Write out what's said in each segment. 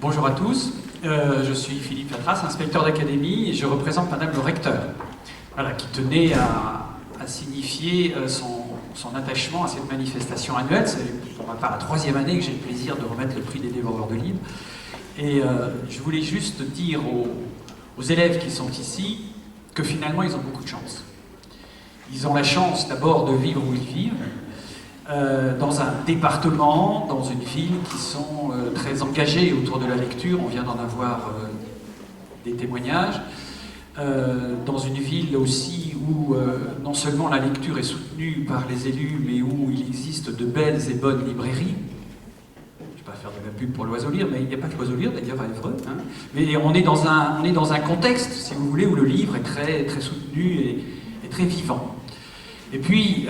Bonjour à tous, je suis Philippe Latras, inspecteur d'académie, et je représente Madame le recteur, voilà, qui tenait à signifier son attachement à cette manifestation annuelle. C'est pour ma part la troisième année que j'ai le plaisir de remettre le prix des dévoreurs de livres. Et je voulais juste dire aux élèves qui sont ici que finalement ils ont beaucoup de chance. Ils ont la chance d'abord de vivre où ils vivent, dans un département, dans une ville qui sont très engagés autour de la lecture. On vient d'en avoir des témoignages. Dans une ville aussi où non seulement la lecture est soutenue par les élus, mais où il existe de belles et bonnes librairies. Je ne vais pas faire de la pub pour l'Oiseau Lire, mais il n'y a pas que l'Oiseau Lire d'ailleurs à Évreux. Hein. Mais on est dans un contexte, si vous voulez, où le livre est très, très soutenu et très vivant. Et puis,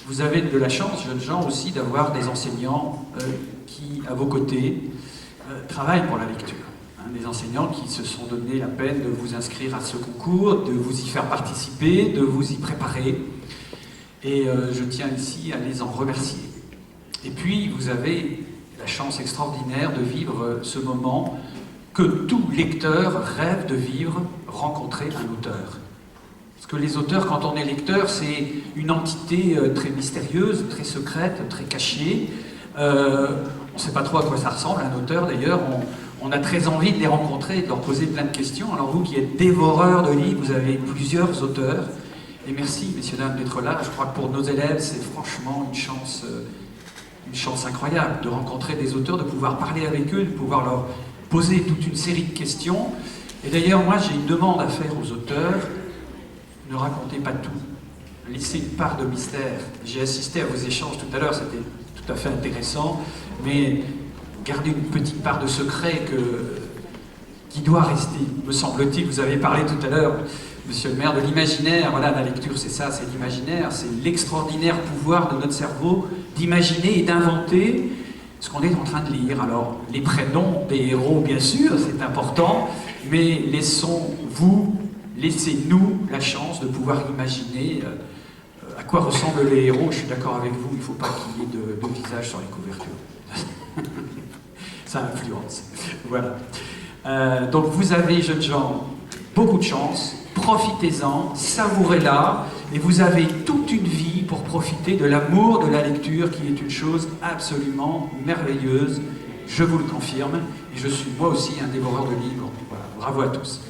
vous avez de la chance, jeunes gens, aussi d'avoir des enseignants qui, à vos côtés, travaillent pour la lecture. Hein, des enseignants qui se sont donné la peine de vous inscrire à ce concours, de vous y faire participer, de vous y préparer. Et je tiens ici à les en remercier. Et puis, vous avez la chance extraordinaire de vivre ce moment que tout lecteur rêve de vivre, rencontrer un auteur. Parce que les auteurs, quand on est lecteur, c'est une entité très mystérieuse, très secrète, très cachée. On ne sait pas trop à quoi ça ressemble, un auteur d'ailleurs. On a très envie de les rencontrer et de leur poser plein de questions. Alors vous qui êtes dévoreurs de livres, vous avez plusieurs auteurs. Et merci, messieurs, dames, d'être là. Je crois que pour nos élèves, c'est franchement une chance incroyable de rencontrer des auteurs, de pouvoir parler avec eux, de pouvoir leur poser toute une série de questions. Et d'ailleurs, moi, j'ai une demande à faire aux auteurs. Ne racontez pas tout, laissez une part de mystère. J'ai assisté à vos échanges tout à l'heure, c'était tout à fait intéressant, mais gardez une petite part de secret qui doit rester, me semble-t-il. Vous avez parlé tout à l'heure, monsieur le maire, de l'imaginaire. Voilà, la lecture, c'est ça, c'est l'imaginaire, c'est l'extraordinaire pouvoir de notre cerveau d'imaginer et d'inventer ce qu'on est en train de lire. Alors, les prénoms des héros, bien sûr, c'est important, mais laissez-nous la chance de pouvoir imaginer à quoi ressemblent les héros. Je suis d'accord avec vous, il ne faut pas qu'il y ait de visage sur les couvertures. Ça influence. Voilà. Donc vous avez, jeunes gens, beaucoup de chance, profitez-en, savourez-la, et vous avez toute une vie pour profiter de l'amour de la lecture, qui est une chose absolument merveilleuse, je vous le confirme, et je suis moi aussi un dévoreur de livres. Voilà. Bravo à tous.